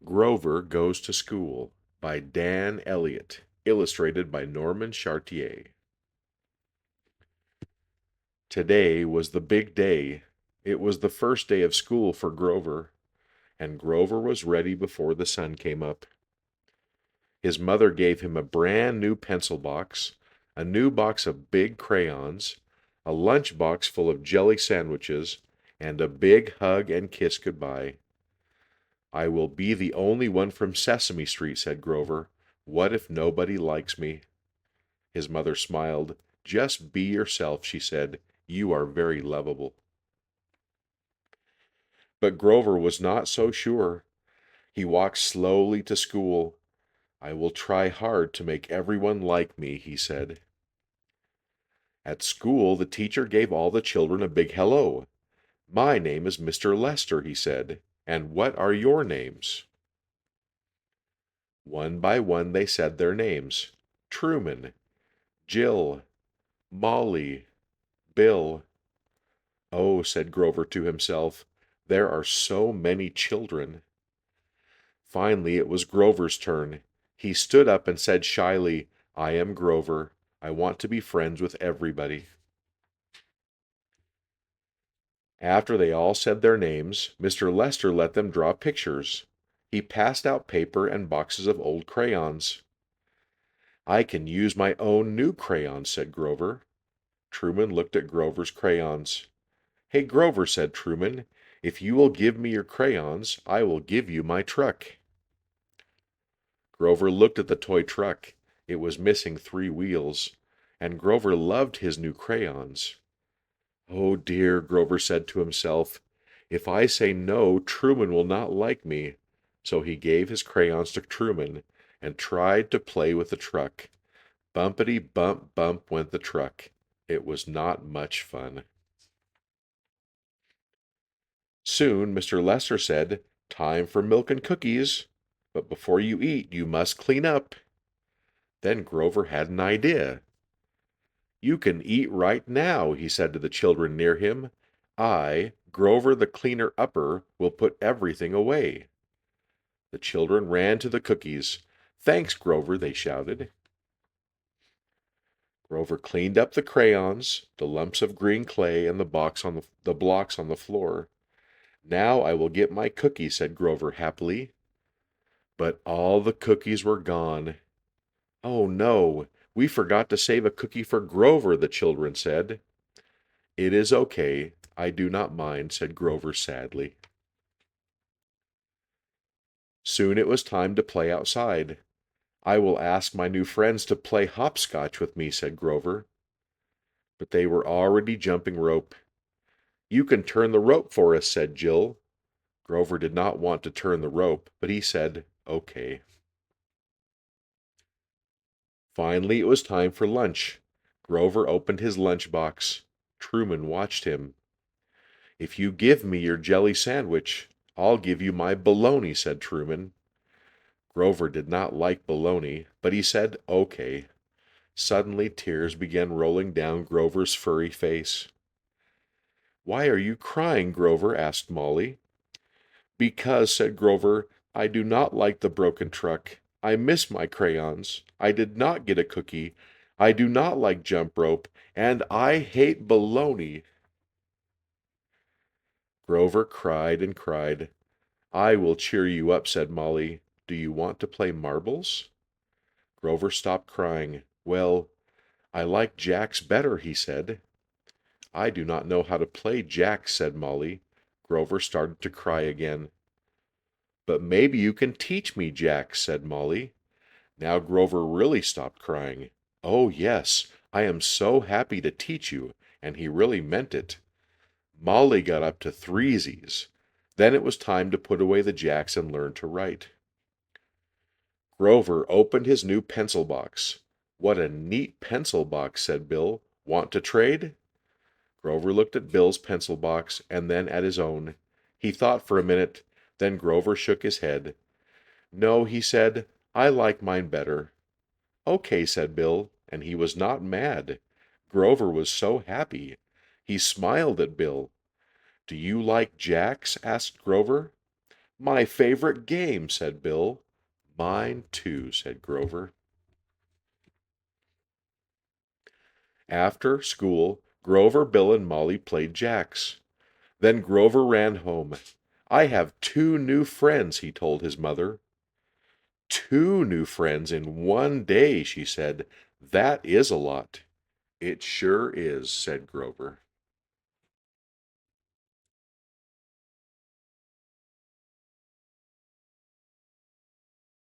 Grover Goes to School by Dan Elliott, illustrated by Norman Chartier. Today was the big day. It was the first day of school for Grover, and Grover was ready before the sun came up. His mother gave him a brand new pencil box, a new box of big crayons, a lunch box full of jelly sandwiches, and a big hug and kiss goodbye. "I will be the only one from Sesame Street," said Grover. "What if nobody likes me?" His mother smiled. "Just be yourself," she said. "You are very lovable." But Grover was not so sure. He walked slowly to school. "I will try hard to make everyone like me," he said. At school, the teacher gave all the children a big hello. "My name is Mr. Lester," he said. "And what are your names?" One by one they said their names. Truman, Jill, Molly, Bill. "Oh," said Grover to himself, "there are so many children." Finally it was Grover's turn. He stood up and said shyly, "I am Grover. I want to be friends with everybody." After they all said their names, Mr. Lester let them draw pictures. He passed out paper and boxes of old crayons. "I can use my own new crayons," said Grover. Truman looked at Grover's crayons. "Hey, Grover," said Truman, "if you will give me your crayons, I will give you my truck." Grover looked at the toy truck. It was missing 3 wheels, and Grover loved his new crayons. "Oh dear," Grover said to himself, "if I say no, Truman will not like me." So he gave his crayons to Truman and tried to play with the truck. Bumpity bump bump went the truck. It was not much fun. Soon Mr. Lester said, "Time for milk and cookies. But before you eat, you must clean up." Then Grover had an idea. "You can eat right now," he said to the children near him. "I, Grover the cleaner upper, will put everything away." The children ran to the cookies. "Thanks, Grover," they shouted. Grover cleaned up the crayons, the lumps of green clay, and the blocks on the floor. "Now I will get my cookie," said Grover happily. But all the cookies were gone. "Oh no, we forgot to save a cookie for Grover," the children said. "It is okay. I do not mind," said Grover sadly. Soon it was time to play outside. "I will ask my new friends to play hopscotch with me," said Grover. But they were already jumping rope. "You can turn the rope for us," said Jill. Grover did not want to turn the rope, but he said, "Okay." Finally it was time for lunch. Grover opened his lunch box. Truman watched him. "If you give me your jelly sandwich, I'll give you my bologna," said Truman. Grover did not like bologna, but he said, "Okay." Suddenly tears began rolling down Grover's furry face. "Why are you crying, Grover?" asked Molly. "Because," said Grover, "I do not like the broken truck. I miss my crayons. I did not get a cookie. I do not like jump rope. And I hate bologna." Grover cried and cried. "I will cheer you up," said Molly. "Do you want to play marbles?" Grover stopped crying. "Well, I like jacks better," he said. "I do not know how to play jacks," said Molly. Grover started to cry again. "But maybe you can teach me jacks," said Molly. Now Grover really stopped crying. "Oh, yes, I am so happy to teach you," and he really meant it. Molly got up to threesies. Then it was time to put away the jacks and learn to write. Grover opened his new pencil box. "What a neat pencil box," said Bill. "Want to trade?" Grover looked at Bill's pencil box and then at his own. He thought for a minute. Then Grover shook his head. "No," he said, "I like mine better." "Okay," said Bill, and he was not mad. Grover was so happy. He smiled at Bill. "Do you like jacks?" asked Grover. My favorite game, said Bill. Mine too, said Grover. After school, Grover, Bill, and Molly played jacks. Then Grover ran home. I have 2 new friends, he told his mother. 2 new friends in one day, she said. That is a lot. It sure is, said Grover.